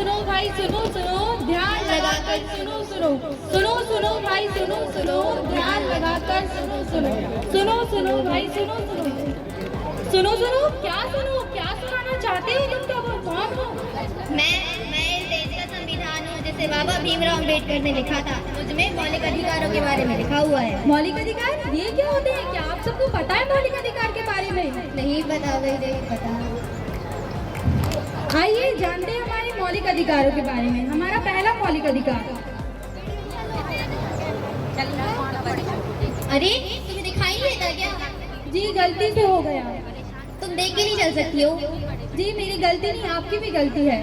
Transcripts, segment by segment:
सुनो भाई सुनो सुनो, ध्यान लगाकर सुनो सुनो, सुनो सुनो भाई सुनो सुनो, ध्यान लगाकर सुनो सुनो, सुनो सुनो भाई सुनो सुनो, सुनो सुनो क्या सुनो, क्या सुनाना चाहते हो तुम, क्या कौन हो? मैं इस देश का संविधान हूँ जिसे बाबा भीमराव अम्बेडकर ने लिखा था। मुझमें मौलिक अधिकारों के बारे में लिखा हुआ है। मौलिक अधिकार ये क्या होते हैं? क्या आप सबको पता है मौलिक अधिकार के बारे में? नहीं पता भाई, नहीं पता। आइए जानते हैं हमारे मौलिक अधिकारों के बारे में। हमारा पहला मौलिक अधिकार, अरे तुम्हें दिखाई नहीं देता क्या? जी गलती से हो गया। तुम देख के नहीं चल सकती हो? जी मेरी गलती नहीं, आपकी भी गलती है।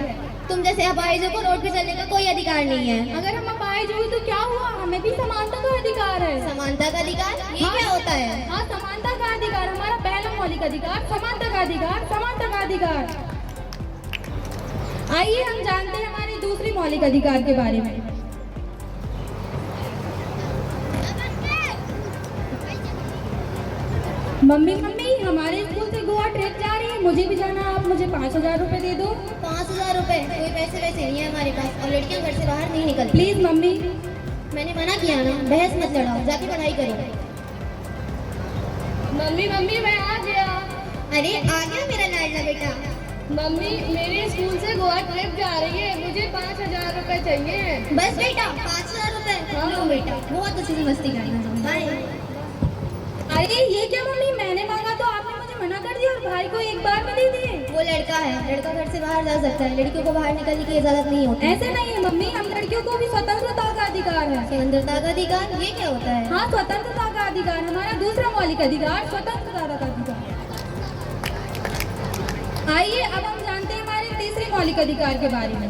तुम जैसे अपाहिजों को रोड पे चलने का कोई अधिकार नहीं है। अगर हम अपाहिज हुए तो क्या हुआ? हमें भी समानता का अधिकार है। समानता का अधिकार ये हाँ, क्या होता है? हाँ समानता का अधिकार हमारा पहला मौलिक अधिकार, समानता का अधिकार, समानता का अधिकार। आइए हम जानते हैं हमारे दूसरी मौलिक अधिकार के बारे में। मम्मी मम्मी हमारे स्कूल से गोवा ट्रिप जा रही है, मुझे भी जाना, आप मुझे 5,000 रुपए दे दो। 5,000 रुपए? कोई पैसे वैसे नहीं है हमारे पास, और लड़कियां घर से बाहर नहीं निकलती। Please mummy. मैंने मना किया ना, बहस मत लड़ाओ, जाके पढ़ाई करो। मम्मी मम्मी मैं आ गया। अरे आ गया मेरा लाडला बेटा। मम्मी मेरे स्कूल से गोवा ट्रिप जा रही है, मुझे 5,000 रुपए चाहिए। बस बेटा 5,000 रुपए? लो बेटा, बहुत अच्छी से मस्ती करना। बाय। अरे ये क्या मम्मी, मैंने मांगा तो आपने मुझे मना कर दिया और भाई को एक बार में दे दिए। वो लड़का है, लड़का घर से बाहर जा सकता है, लड़कियों को बाहर निकलने की इजाजत नहीं होती। ऐसे नहीं है मम्मी, हम लड़कियों को भी स्वतंत्रता का अधिकार है। स्वतंत्रता का अधिकार ये क्या होता है? हाँ स्वतंत्रता का अधिकार, हमारा दूसरा मौलिक अधिकार स्वतंत्रता का अधिकार। आइए अब हम जानते हैं हमारे तीसरे मौलिक अधिकार के बारे में।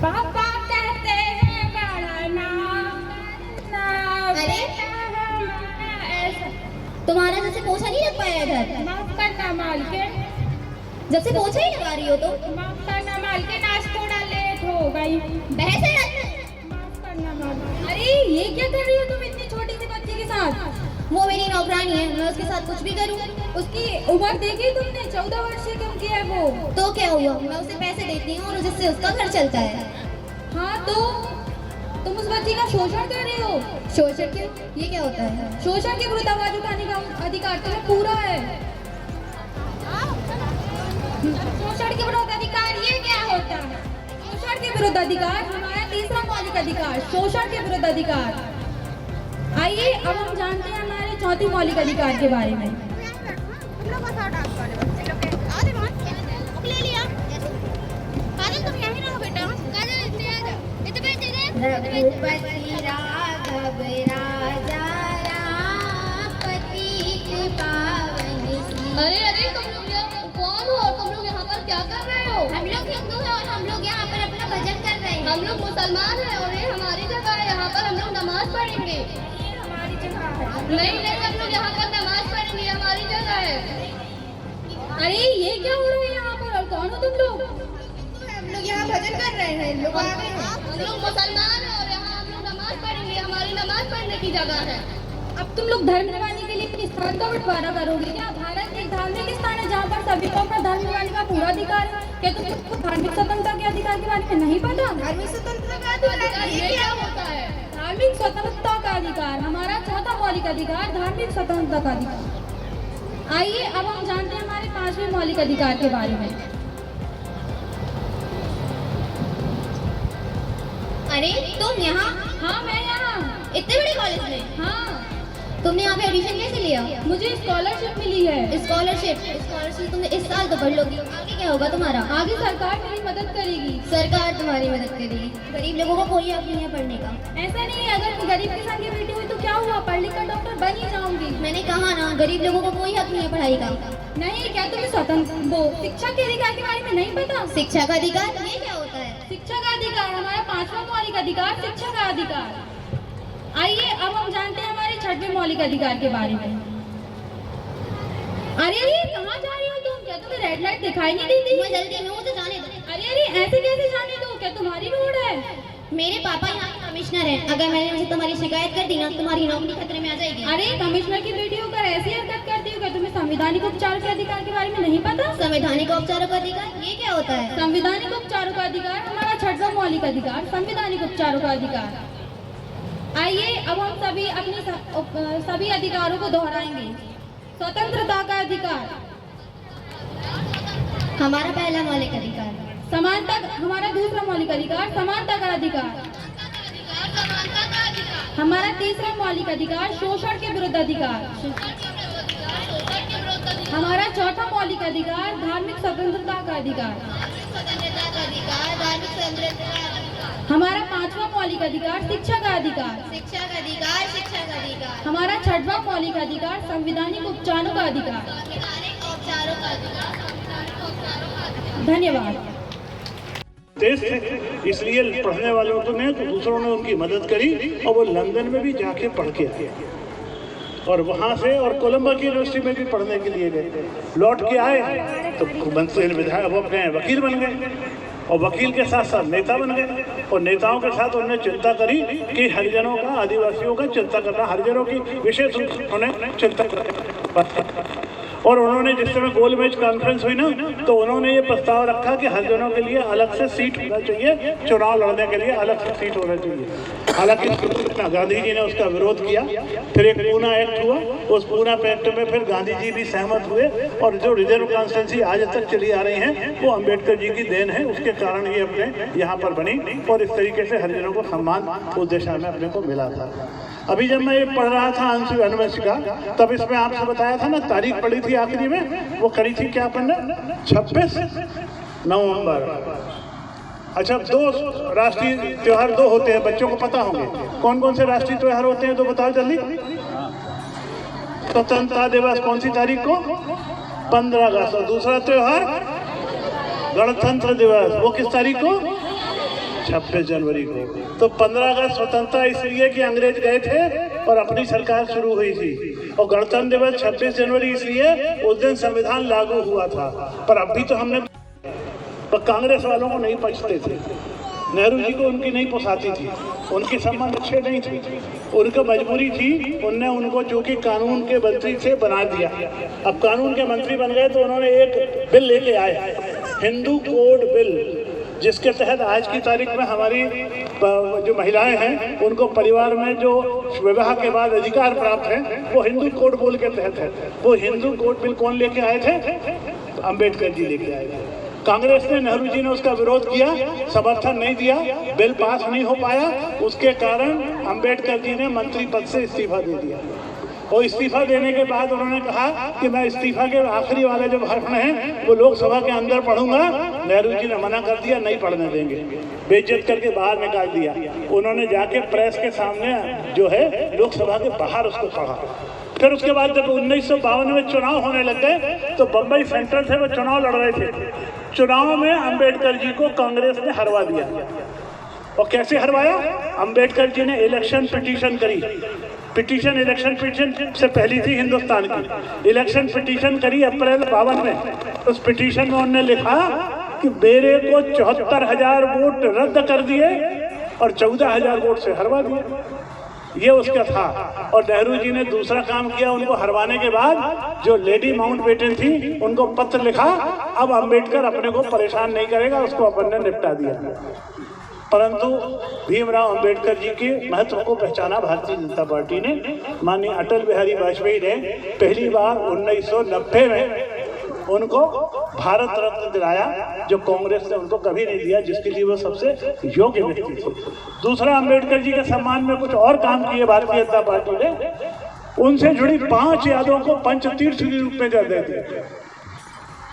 पापा कहते हैं पढ़ना। अरे तुम्हारा जैसे पोछा नहीं लग पाया इधर? माफ करना मालकिन, जब से पोछा ही लगा रही हो तो? माफ करना मालकिन, आज थोड़ा लेट हो गई। बहस है? माफ करना मालकिन। अरे ये क्या कर रही हो तुम इतनी छोटी सी बच्ची के साथ? वो मेरी नौकरानी है, मैं उसके साथ कुछ भी करूं? उसकी उम्र देखी तुमने? 14 वर्ष से कम की है वो। तो क्या हुआ, मैं उसे पैसे देती हूँ और जिससे उसका घर चलता है। हाँ तो तुम उस बच्ची का शोषण कर रहे हो। शोषण के ये क्या होता है? शोषण के विरुद्ध आवाज उठाने का अधिकार तुम्हें पूरा है। शोषण के विरुद्ध अधिकार ये क्या होता है? शोषण के विरुद्ध अधिकार हमारा तीसरा मौलिक अधिकार, शोषण के विरुद्ध अधिकार। आइए अब हम जानते हैं हमारे चौथी मौलिक अधिकार के बारे में। रघुपति राघव राजा राम पतित पावन। अरे अरे तुम लोग कौन हो और तुम लोग यहाँ पर क्या कर रहे हो? हम लोग हिंदू हैं और हम लोग यहाँ पर अपना भजन कर रहे हैं। हम लोग मुसलमान हैं और ये हमारी जगह है, यहाँ पर हम लोग नमाज पढ़ेंगे। हमारी जगह है। नहीं नहीं हम लोग यहाँ पर नमाज पढ़ेंगे, हमारी जगह है। अरे ये क्या हो रहा है यहाँ पर, और कौन हो तुम लोग? हम लोग यहाँ भजन कर रहे हैं, लोग आ गए हैं। हम लोग मुसलमान हैं और यहाँ हम लोग नमाज पढ़ेंगे, हमारी नमाज पढ़ने की जगह है। अब तुम लोग धर्म निभाने के लिए अपने स्थान का बंटवारा करोगे क्या? भारत एक धार्मिक स्थान है जहाँ पर सभी को अपना धर्म निभाने का पूरा अधिकार है। क्या तुमको धार्मिक स्वतंत्रता के अधिकार के बारे में नहीं पता? धार्मिक स्वतंत्रता का अधिकार ये क्या होता है? धार्मिक स्वतंत्रता का अधिकार हमारा चौथा मौलिक अधिकार, धार्मिक स्वतंत्रता का अधिकार। आइए अब हम जानते हैं हमारे पांचवें मौलिक अधिकार के बारे में। अरे तुम यहाँ? हाँ मैं यहाँ। इतने बड़े कॉलेज में? हाँ तुमने यहाँ पे एडमिशन कैसे लिया? मुझे स्कॉलरशिप मिली है। स्कॉलरशिप तुमने इस साल तो पढ़ लोगी, आगे क्या होगा तुम्हारा? आगे सरकार मेरी मदद करेगी। सरकार तुम्हारी मदद करेगी, गरीब लोगों को कोई हक नहीं है पढ़ने का। ऐसा नहीं है, अगर गरीब किसान की बेटी हुई तो क्या हुआ, पढ़ लिख कर डॉक्टर बन ही जाऊंगी। मैंने कहा ना, गरीब लोगों को कोई हक नहीं है पढ़ाई का। नहीं, क्या तुम्हें स्वतंत्र वो शिक्षा के अधिकार के बारे में नहीं पता? शिक्षा का अधिकार ये क्या होता है? शिक्षा का अधिकार हमारा पांचवा मौलिक अधिकार, शिक्षा का अधिकार। आइए अब हम जानते हैं हमारे छठवें मौलिक अधिकार के बारे में। अरे अरे कहाँ जा रही हो तुम? क्या तुम्हें रेड लाइट दिखाई नहीं देती? मैं जल्दी में हूँ तो जाने दो। अरे अरे ऐसे कैसे जाने दो, क्या तुम्हारी रोड है? मेरे पापा यहाँ के कमिश्नर हैं, अगर मैंने उनसे तुम्हारी शिकायत कर दी ना, तुम्हारी नौकरी खतरे में आ जाएगी। अरे कमिश्नर की बेटी होकर ऐसी हरकत करती हो, क्या तुम्हें संवैधानिक उपचार के अधिकार के बारे में नहीं पता? संवैधानिक उपचारों का अधिकार ये क्या होता है? संवैधानिक उपचारों का अधिकार हमारा 6वां मौलिक अधिकार संवैधानिक उपचारों का अधिकार। आइए अब हम सभी अपने सभी अधिकारों को दोहराएंगे। स्वतंत्रता का अधिकार, हमारा पहला मौलिक अधिकार। समानता, हमारा दूसरा मौलिक अधिकार समानता का अधिकार। हमारा तीसरा मौलिक अधिकार शोषण के विरुद्ध अधिकार। हमारा चौथा मौलिक अधिकार धार्मिक स्वतंत्रता का अधिकार। हमारा 5वां मौलिक अधिकार शिक्षा का अधिकार। हमारा 6वां मौलिक अधिकार संवैधानिक उपचारों का अधिकार। धन्यवाद। देश थे, इसलिए पढ़ने वालों को ने तो दूसरों ने उनकी मदद करी और वो लंदन में भी जाके पढ़ के आए और वहाँ से और कोलंबा की यूनिवर्सिटी में भी पढ़ने के लिए गए। लौट के आए तो मंत्री विधायक वो अपने वकील बन गए और वकील के साथ साथ नेता बन गए और नेताओं के साथ उन्होंने चिंता करी कि हरिजनों का, आदिवासियों का चिंता करना, हरिजनों की विशेष रूप से उन्होंने चिंता कर। और उन्होंने जिस समय गोलमेज कॉन्फ्रेंस हुई ना तो उन्होंने ये प्रस्ताव रखा कि हरिजनों के लिए अलग से सीट होना चाहिए, चुनाव लड़ने के लिए अलग से सीट होना चाहिए। हालांकि गांधी जी ने उसका विरोध किया। फिर एक पूना एक्ट हुआ, उस पूना एक्ट में फिर गांधी जी भी सहमत हुए और जो रिजर्व कॉन्स्टिट्यूंसी आज तक चली आ रही है वो अम्बेडकर जी की देन है। उसके कारण ये अपने यहाँ पर बनी और इस तरीके से हरिजनों को सम्मान उस दिशा में अपने को मिला था। अभी जब मैं ये पढ़ रहा था अनुवंशिका तब इसमें आपसे बताया था ना, तारीख पढ़ी थी आखिरी में, वो करी थी क्या अपन ने 26 नवंबर। अच्छा, 2 राष्ट्रीय त्योहार 2 होते हैं, बच्चों को पता होंगे कौन कौन से राष्ट्रीय त्योहार होते हैं तो बताओ जल्दी। स्वतंत्रता दिवस कौन सी तारीख को? 15 अगस्त। और दूसरा त्योहार गणतंत्र दिवस, वो किस तारीख को? 26 जनवरी को। तो 15 अगस्त स्वतंत्रता इसलिए कि अंग्रेज गए थे और अपनी सरकार शुरू हुई थी, और गणतंत्र दिवस 26 जनवरी इसलिए उस दिन संविधान लागू हुआ था। पर अभी तो हमने, पर कांग्रेस वालों को नहीं पचते थे, नेहरू जी को उनकी नहीं पोसाती थी, उनके संबंध अच्छे नहीं थे, उनका मजबूरी थी, उनने उनको चूंकि कानून के मंत्री से बना दिया। अब कानून के मंत्री बन गए तो उन्होंने एक बिल लेके आए, हिंदू कोड बिल, जिसके तहत आज की तारीख में हमारी जो महिलाएं हैं उनको परिवार में जो विवाह के बाद अधिकार प्राप्त हैं वो हिंदू कोड बिल के तहत है। वो हिंदू कोड बिल कौन लेके आए थे? तो अम्बेडकर जी लेके आए थे। कांग्रेस ने, नेहरू जी ने उसका विरोध किया, समर्थन नहीं दिया, बिल पास नहीं हो पाया। उसके कारण अम्बेडकर जी ने मंत्री पद से इस्तीफा दे दिया और इस्तीफा देने के बाद उन्होंने कहा कि मैं इस्तीफा के आखिरी वाले जो हर्फ हैं वो लोकसभा के अंदर पढ़ूंगा। नेहरू जी ने मना कर दिया, नहीं पढ़ने देंगे, बेइज्जत करके बाहर निकाल दिया। उन्होंने जाके प्रेस के सामने जो है लोकसभा के बाहर उसको पढ़ा। फिर उसके बाद जब 1952 में चुनाव होने लग गए तो बम्बई सेंट्रल से वो चुनाव लड़ रहे थे। चुनाव में अम्बेडकर जी को कांग्रेस ने हरवा दिया। और कैसे हरवाया? अम्बेडकर जी ने इलेक्शन पिटीशन करी। पिटीशन, इलेक्शन पिटीशन से पहली थी हिंदुस्तान की। इलेक्शन पिटीशन करी अप्रैल 52 में। उस पिटीशन में उन्होंने लिखा कि मेरे को 74,000 वोट रद्द कर दिए और 14,000 वोट से हरवा दिए। ये उसका था। और नेहरू जी ने दूसरा काम किया, उनको हरवाने के बाद जो लेडी माउंटबेटन थी उनको पत्र लिखा, अब अम्बेडकर अपने को परेशान नहीं करेगा, उसको अपन ने निपटा दिया। परंतु भीमराव अंबेडकर जी के महत्व को पहचाना भारतीय जनता पार्टी ने। माननीय अटल बिहारी वाजपेयी ने पहली बार 1990 में उनको भारत रत्न दिलाया, जो कांग्रेस ने उनको कभी नहीं दिया, जिसके लिए वो सबसे योग्य व्यक्ति थे। दूसरा, अंबेडकर जी के सम्मान में कुछ और काम किए भारतीय जनता पार्टी ने। उनसे जुड़ी 5 यादों को पंचतीर्थ के रूप में कर देते।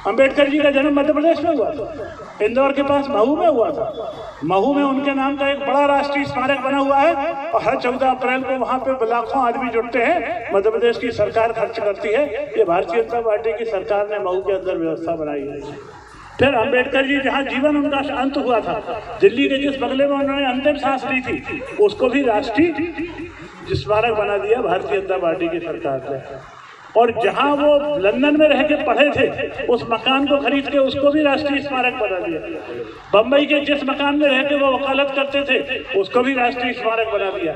अंबेडकर जी का जन्म मध्य प्रदेश में हुआ था, इंदौर के पास महू में हुआ था। महू में उनके नाम का एक बड़ा राष्ट्रीय स्मारक बना हुआ है और हर 14 अप्रैल को वहाँ पे लाखों आदमी जुटते हैं। मध्य प्रदेश की सरकार खर्च करती है। ये भारतीय जनता पार्टी की सरकार ने महू के अंदर व्यवस्था बनाई है। फिर अंबेडकर जी जहाँ जीवन उनका अंत हुआ था, दिल्ली के जिस बंगले में उन्होंने अंतिम सांस ली थी, उसको भी राष्ट्रीय स्मारक बना दिया भारतीय जनता पार्टी की सरकार ने। और जहां वो लंदन में रह के पढ़े थे उस मकान को खरीद के उसको भी राष्ट्रीय स्मारक बना दिया। बम्बई के जिस मकान में रह के वो वकालत करते थे उसको भी राष्ट्रीय स्मारक बना दिया।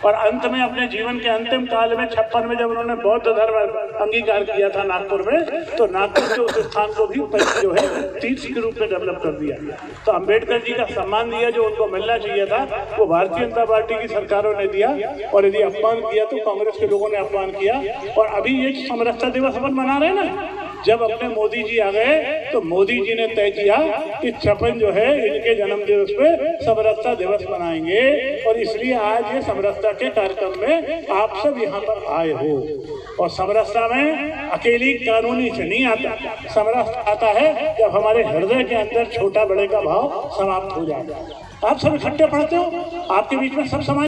और अंत में अपने जीवन के अंतिम काल में 56 में जब उन्होंने बौद्ध धर्म अंगीकार किया था नागपुर में, तो नागपुर के उस स्थान को भी जो है तीर्थ के रूप में डेवलप कर दिया। तो अम्बेडकर जी का सम्मान दिया जो उनको मिलना चाहिए था वो भारतीय जनता पार्टी की सरकारों ने दिया। और यदि अपमान किया तो कांग्रेस के लोगों ने अपमान किया। और अभी ये समरसता दिवस अपन मना रहे हैं ना, जब अपने मोदी जी आ गए तो मोदी जी ने तय किया कि 56 जो है इनके जन्म दिवस पे समरसता दिवस मनाएंगे। और इसलिए आज ये समरसता के कार्यक्रम में आप सब यहाँ पर आए हो। और समरसता में अकेली कानूनी से नहीं आता, समरसता आता है जब हमारे हृदय के अंदर छोटा बड़े का भाव समाप्त हो जाए। आप सब इकट्ठे पढ़ते हो, आपके बीच में सब समाज